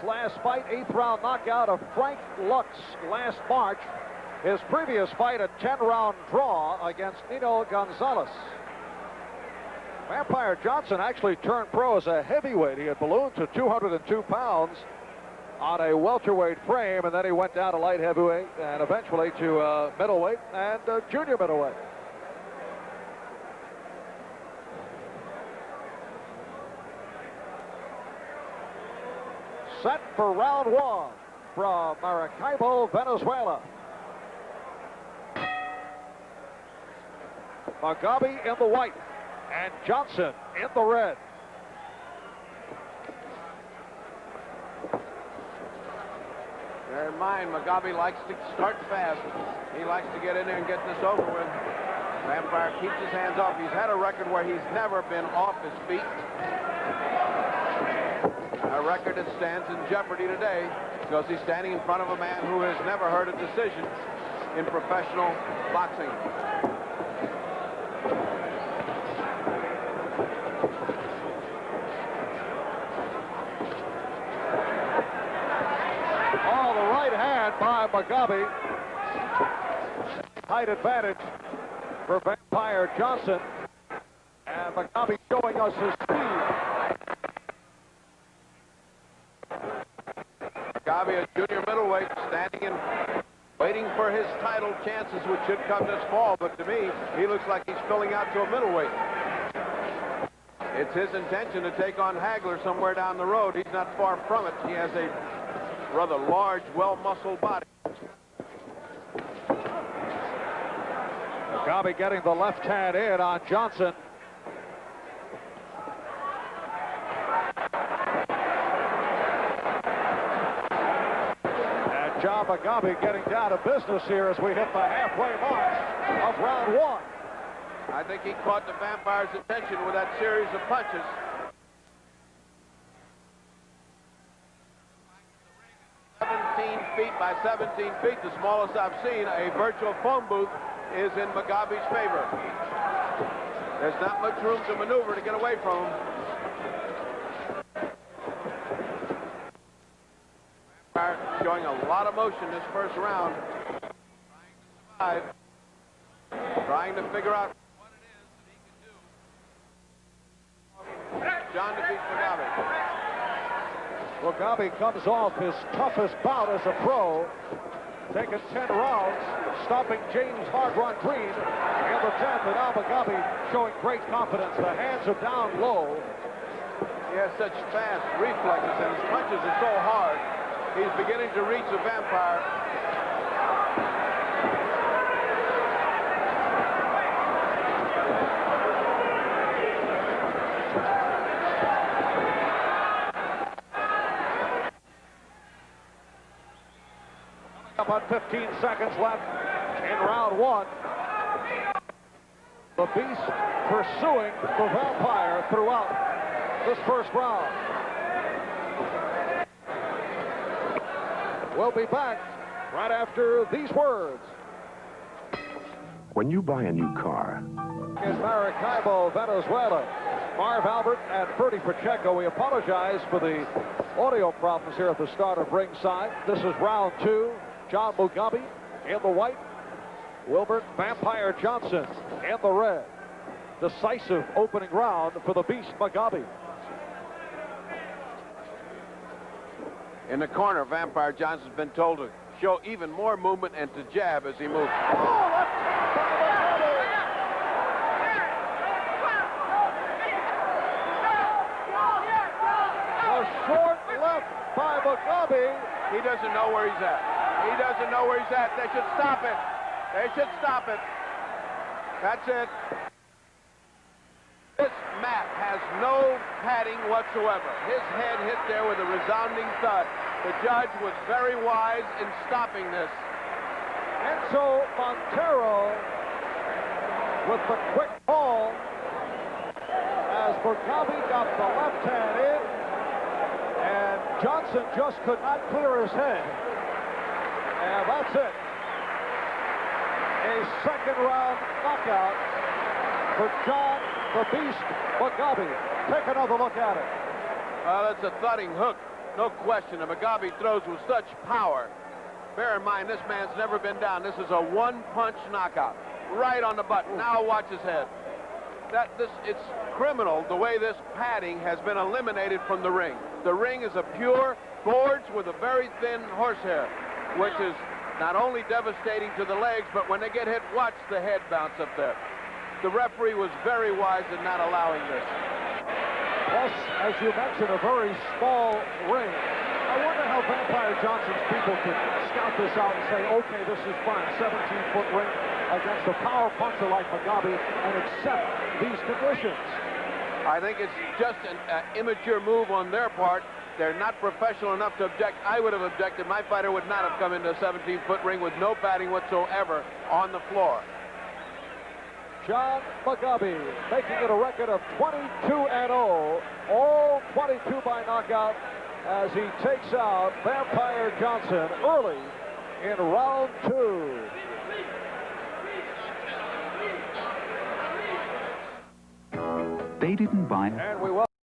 Last fight, 8th round knockout of Frank Lux last March. His previous fight, a 10-round draw against Nino Gonzalez. Vampire Johnson actually turned pro as a heavyweight. He had ballooned to 202 pounds on a welterweight frame, and then he went down to light heavyweight and eventually to middleweight and junior middleweight. Set for round one from Maracaibo, Venezuela. Mugabi in the white and Johnson in the red. Bear in mind, Mugabi likes to start fast. He likes to get in there and get this over with. Vampire keeps his hands off. He's had a record where he's never been off his feet. A record that stands in jeopardy today because he's standing in front of a man who has never heard a decision in professional boxing. Oh, the right hand by Mugabi. Height advantage for Vampire Johnson. And Mugabi showing us his speed. Mugabi, a junior middleweight, standing in, waiting for his title chances, which should come this fall. But to me, he looks like he's filling out to a middleweight. It's his intention to take on Hagler somewhere down the road. He's not far from it. He has a rather large, well-muscled body. Mugabi getting the left hand in on Johnson. And John Mugabi getting down to business here as we hit the halfway mark of round one. I think he caught the Vampire's attention with that series of punches. Feet by 17 feet, the smallest I've seen. A virtual phone booth is in Mugabi's favor. There's not much room to maneuver to get away from him. Showing a lot of motion this first round. Trying to figure out what it is that he can do. John defeats Mugabi. Mugabi comes off his toughest bout as a pro, taking 10 rounds, stopping James Hard-Run Green in the 10th, and now Mugabi showing great confidence. The hands are down low. He has such fast reflexes, and his punches are so hard. He's beginning to reach the Vampire. About 15 seconds left in round one. The Beast pursuing the Vampire throughout this first round. We'll be back right after these words. When you buy a new car, In Maracaibo, Venezuela, Marv Albert and Ferdy Pacheco, we apologize for the audio problems here at the start of ringside. This is round two. John Mugabi in the white, Wilbert Vampire Johnson in the red. Decisive opening round for the Beast Mugabi. In the corner, Vampire Johnson's been told to show even more movement and to jab as he moves. Oh, left by Mugabi. A short left by Mugabi. He doesn't know where he's at. He doesn't know where he's at. They should stop it. They should stop it. That's it. This mat has no padding whatsoever. His head hit there with a resounding thud. The judge was very wise in stopping this. Enzo Montero with the quick ball as Mugabi got the left hand in, and Johnson just could not clear his head. And that's it. A second round knockout for John the Beast Mugabi. Take another look at it. Well, it's a thudding hook. No question. And Mugabi throws with such power. Bear in mind, this man's never been down. This is a one-punch knockout. Right on the button. Now watch his head. It's criminal the way this padding has been eliminated from the ring. The ring is a pure boards with a very thin horsehair, which is not only devastating to the legs, but when they get hit, watch the head bounce up there. The referee was very wise in not allowing this. Plus, as you mentioned, a very small ring. I wonder how Vampire Johnson's people could scout this out and say, okay, this is fine, 17-foot ring against a power puncher like Mugabi, and accept these conditions. I think it's just an immature move on their part. They're not professional enough to object. I would have objected. My fighter would not have come into a 17-foot ring with no padding whatsoever on the floor. John Mugabi making it a record of 22-0, all 22 by knockout, as he takes out Vampire Johnson early in round 2. They didn't buy. And we welcome